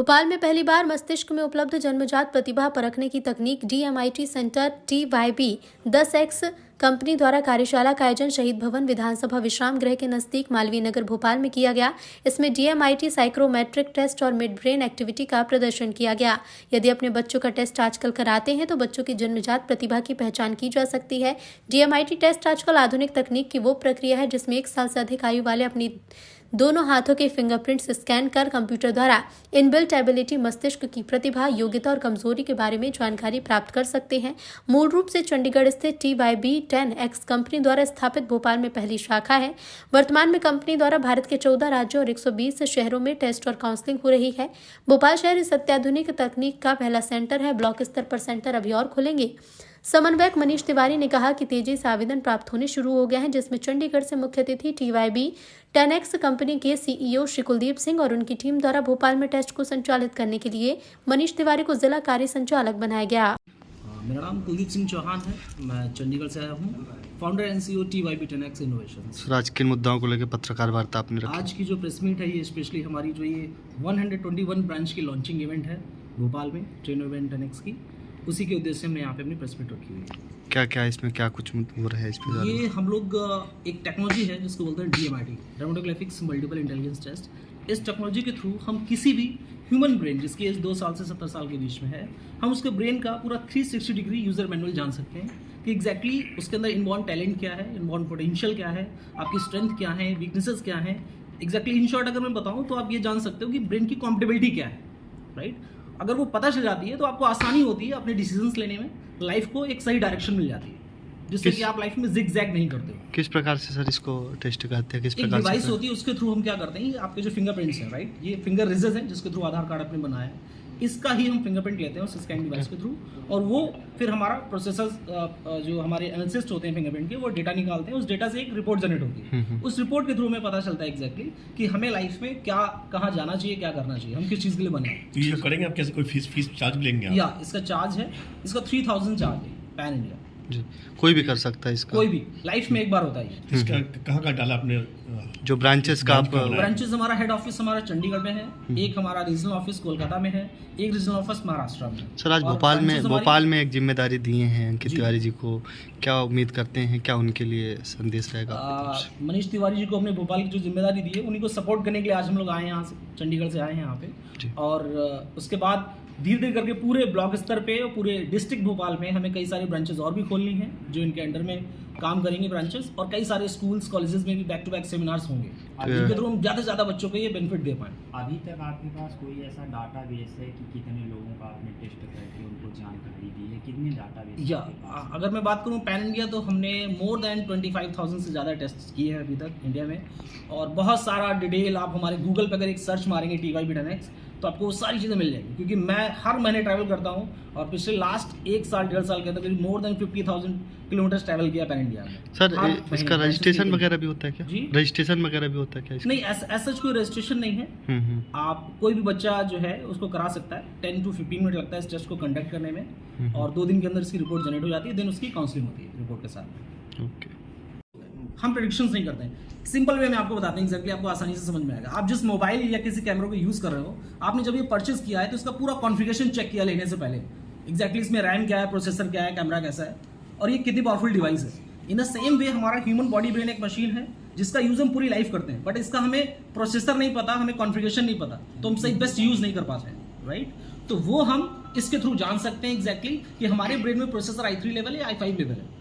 भोपाल में पहली बार मस्तिष्क में उपलब्ध जन्मजात प्रतिभा परखने की तकनीक DMIT centre TYB 10X company द्वारा कार्यशाला का आयोजन शहीद भवन विधानसभा विश्राम गृह के नजदीक मालवीय नगर भोपाल में किया गया। इसमें DMIT साइक्रोमेट्रिक टेस्ट और मिड ब्रेन एक्टिविटी का प्रदर्शन किया गया। यदि अपने बच्चों का टेस्ट आजकल कराते हैं तो बच्चों की जन्मजात प्रतिभा की पहचान की जा सकती है। DMIT टेस्ट आजकल आधुनिक तकनीक की वो प्रक्रिया है जिसमें 1 साल से अधिक आयु वाले अपनी दोनों हाथों के फिंगरप्रिंट्स स्कैन कर कंप्यूटर द्वारा इनबिल्ट एबिलिटी मस्तिष्क की प्रतिभा, योग्यता और कमजोरी के बारे में जानकारी प्राप्त कर सकते हैं। मूल रूप से चंडीगढ़ स्थित TYB 10X कंपनी द्वारा स्थापित भोपाल में पहली शाखा है। वर्तमान में कंपनी द्वारा भारत के 14 राज्यों और 120 शहरों में टेस्ट और काउंसलिंग हो रही है। भोपाल शहर इस अत्याधुनिक तकनीक का पहला सेंटर है। ब्लॉक स्तर पर सेंटर अभी और खुलेंगे। समन्वयक मनीष तिवारी ने कहा कि तेजी से आवेदन प्राप्त होने शुरू हो गए हैं, जिसमें चंडीगढ़ से मुख्य अतिथि TYB 10X कंपनी के CEO श्री कुलदीप सिंह और उनकी टीम द्वारा भोपाल में टेस्ट को संचालित करने के लिए मनीष तिवारी को जिला कार्य संचालक बनाया गया। मेरा नाम कुलदीप सिंह चौहान है, मैं चंडीगढ़ से आया हूँ, founder and CEO TYB 10X innovations. Sir, आज किन मुद्दाओं को लेकर पत्रकार वार्ता आपने रखी? आज की जो प्रेस मीट है ये स्पेशली हमारी जो ये 121 ब्रांच की लॉन्चिंग इवेंट है भोपाल में ट्रेनो इवेंट 10X की, उसी के उद्देश्य से हमने यहाँ पे अपनी प्रेस मीट रखी हुई है। क्या क्या इसमें क्या कुछ हो रहा है इस पे? ये हम लोग एक टेक्नोलॉजी है जिसको बोलते हैं DMIT demographics multiple intelligence test. इस टेक्नोलॉजी के थ्रू हम किसी भी ह्यूमन ब्रेन जिसकी एज 2 साल से 70 साल के बीच में है, हम उसके ब्रेन का पूरा 360 डिग्री यूजर मैनुअल जान सकते हैं कि एग्जैक्टली उसके अंदर इनबॉर्न टैलेंट क्या है, इनबॉर्न पोटेंशियल क्या है, आपकी स्ट्रेंथ क्या है, वीकनेसेस क्या है। एग्जैक्टली इन शॉर्ट अगर मैं बताऊँ तो आप ये जान सकते हो कि ब्रेन की कॉम्पेटेबिलिटी क्या है, राइट। अगर वो पता चल जाती है तो आपको आसानी होती है अपने डिसीजंस लेने में, लाइफ को एक सही डायरेक्शन मिल जाती है जिससे कि आप लाइफ में जिग-जैग नहीं करते हो। किस प्रकार से सर इसको टेस्ट करते हैं? किस प्रकार से? एक डिवाइस होती है, उसके थ्रू हम क्या करते हैं, आपके जो फिंगरप्रिंट्स हैं, राइट, ये फिंगर रिजेस हैं जिसके थ्रू आधार कार्ड आपने बनाया है, इसका ही हम फिंगरप्रिंट लेते हैं उस स्कैन डिवाइस के थ्रू, और वो फिर हमारा प्रोसेसर्स जो हमारे एनालिसिस्ट होते हैं फिंगरप्रिंट के, वो डेटा निकालते हैं। उस डेटा से एक रिपोर्ट जनरेट होती है। उस रिपोर्ट के थ्रू हमें पता चलता है एग्जैक्टली कि हमें लाइफ में क्या, कहाँ जाना चाहिए, क्या करना चाहिए, हम किस चीज़ के लिए बने हैं। तो ये करेंगे आप कैसे, कोई फीस चार्ज भी लेंगे आप? या इसका चार्ज है, इसका 3000 चार्ज है पैन इंडिया। जी, कोई भी कर सकता है इसका? कोई भी, लाइफ में एक बार होता है। इसका कहाँ डाला आपने? जो ब्रांचेस का आप ब्रांचेस, हमारा हेड ऑफिस हमारा चंडीगढ़ में है, एक हमारा रीजनल ऑफिस कोलकाता में है, एक रीजनल ऑफिस महाराष्ट्र में। सर, आज भोपाल में एक जिम्मेदारी दिए हैं अंकित तिवारी जी को, क्या उम्मीद करते हैं, क्या उनके लिए संदेश रहेगा? मनीष तिवारी जी को हमने भोपाल की जो जिम्मेदारी दी है उन्हीं को सपोर्ट करने के लिए आज हम लोग आए हैं, यहाँ से चंडीगढ़ से आए हैं यहाँ पे। और उसके बाद धीरे धीरे करके पूरे ब्लॉक स्तर पे और पूरे डिस्ट्रिक्ट भोपाल में हमें कई सारी ब्रांचेस और भी खोलनी है जो इनके अंडर में काम करेंगे ब्रांचेस, और कई सारे स्कूल्स कॉलेजेस में भी बैक टू बैक सेमिनार्स होंगे जिनके थ्रू हम ज़्यादा से ज़्यादा बच्चों को ये बेनिफिट दे पाएँ। अभी तक आपके पास कोई ऐसा डाटा बेस है कि कितने लोगों का आपने टेस्ट करके उनको जानकारी दी है, कितने डाटा बेस? या अगर मैं बात करूँ पैन इंडिया, तो हमने मोर देन 25,000 से ज़्यादा टेस्ट किए हैं अभी तक इंडिया में, और बहुत सारा डिटेल आप हमारे गूगल पर अगर एक सर्च मारेंगे TYB 10X तो आपको वो सारी चीज़ें मिल जाएंगी, क्योंकि मैं हर महीने ट्रैवल करता हूँ और पिछले लास्ट 1 साल 1.5 साल के अंदर करीब मोर देन 50,000 किलोमीटर ट्रैवल किया पैन इंडिया में। सर, इसका रजिस्ट्रेशन वगैरह भी होता है क्या? जी, रजिस्ट्रेशन वगैरह भी होता है क्या? नहीं, ऐसा कोई रजिस्ट्रेशन नहीं है। आप कोई भी बच्चा जो है उसको करा सकता है। 10 to 15 मिनट लगता है इस टेस्ट को कंडक्ट करने में, और 2 दिन के अंदर इसकी रिपोर्ट जनरेट हो जाती है, देन उसकी काउंसलिंग होती है रिपोर्ट के साथ। ओके, हम प्रेडिक्शंस नहीं करते हैं, सिंपल वे में आपको बताते हैं एग्जैक्टली, आपको आसानी से समझ में आएगा। आप जिस मोबाइल या किसी कैमरा को यूज़ कर रहे हो, आपने जब ये परचेज किया है तो इसका पूरा कॉन्फ़िगरेशन चेक किया लेने से पहले, एग्जैक्टली इसमें रैम क्या है, प्रोसेसर क्या है, कैमरा कैसा है, और ये कितनी पावरफुल डिवाइस है। इन द सेम वे हमारा ह्यूमन बॉडी ब्रेन एक मशीन है जिसका यूज़ हम पूरी लाइफ करते हैं, बट इसका हमें प्रोसेसर नहीं पता, हमें कॉन्फ़िगरेशन नहीं पता, तो हम सही बेस्ट यूज़ नहीं कर पाते हैं, राइट। तो वो हम इसके थ्रू जान सकते हैं एग्जैक्टली कि हमारे ब्रेन में प्रोसेसर i3 लेवल है, i5 लेवल है,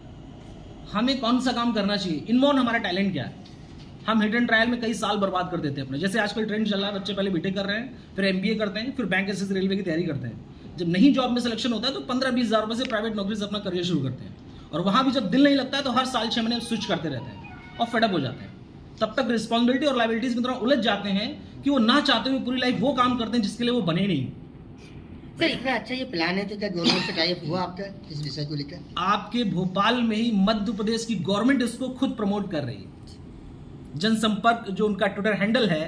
हमें कौन सा काम करना चाहिए, इनबॉर्न हमारा टैलेंट क्या है। हम हिडन ट्रायल में कई साल बर्बाद कर देते हैं अपने, जैसे आजकल ट्रेंड चल रहा है, बच्चे पहले बीटेक कर रहे हैं, फिर MBA करते हैं, फिर बैंक एसएससी रेलवे की तैयारी करते हैं। जब नहीं जॉब में सिलेक्शन होता है तो 15-20 हज़ार रुपये से प्राइवेट नौकरी से अपना करियर शुरू करते हैं, और वहाँ भी जब दिल नहीं लगता है तो हर साल 6 महीने स्विच करते रहते हैं और फेडअप हो जाते हैं। तब तक रिस्पॉन्सिबिलिटी और लायबिलिटीज की तरह उलझ जाते हैं कि वो ना चाहते हुए पूरी लाइफ वो काम करते हैं जिसके लिए वो बने नहीं। सर, इतना अच्छा ये प्लान है तो क्या गवर्नमेंट से टाइप हुआ आपका इस विषय को लेकर? आपके भोपाल में ही मध्य प्रदेश की गवर्नमेंट इसको खुद प्रमोट कर रही है। जनसंपर्क जो उनका ट्विटर हैंडल है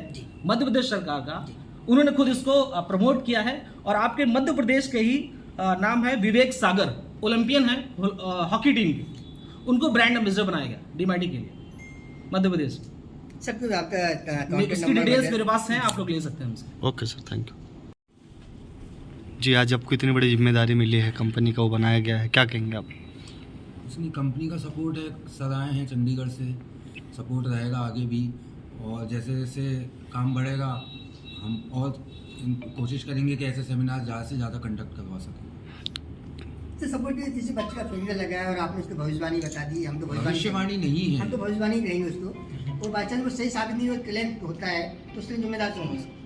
मध्य प्रदेश सरकार का, उन्होंने खुद इसको प्रमोट किया है, और आपके मध्य प्रदेश के ही नाम है विवेक सागर, ओलंपियन है हॉकी टीम के, उनको ब्रांड एम्बेसडर बनाया गया DMIT के लिए मध्य प्रदेश। सर, आपका इसकी डिटेल्स मेरे पास हैं, आप लोग ले सकते हैं हमसे। Okay sir, thank you. जी आज आपको इतनी बड़ी जिम्मेदारी मिली है, कंपनी का वो बनाया गया है, क्या कहेंगे आप? इसलिए कंपनी का सपोर्ट है, सर आए हैं चंडीगढ़ से, सपोर्ट रहेगा आगे भी। और जैसे जैसे काम बढ़ेगा हम और कोशिश करेंगे कि ऐसे सेमिनार ज़्यादा से ज़्यादा कंडक्ट करवा सकें। तो सपोर्ट जैसे बच्चे का फिंगर लगाया और आपने उसको भविष्यवाणी बता दी, हम तो भविष्यवाणी नहीं है, हम तो भविष्यवाणी कहेंगे उसको, और बाई चांस वो सही साबित नहीं हो, क्लेम होता है तो उसके लिए जिम्मेदार कौन है?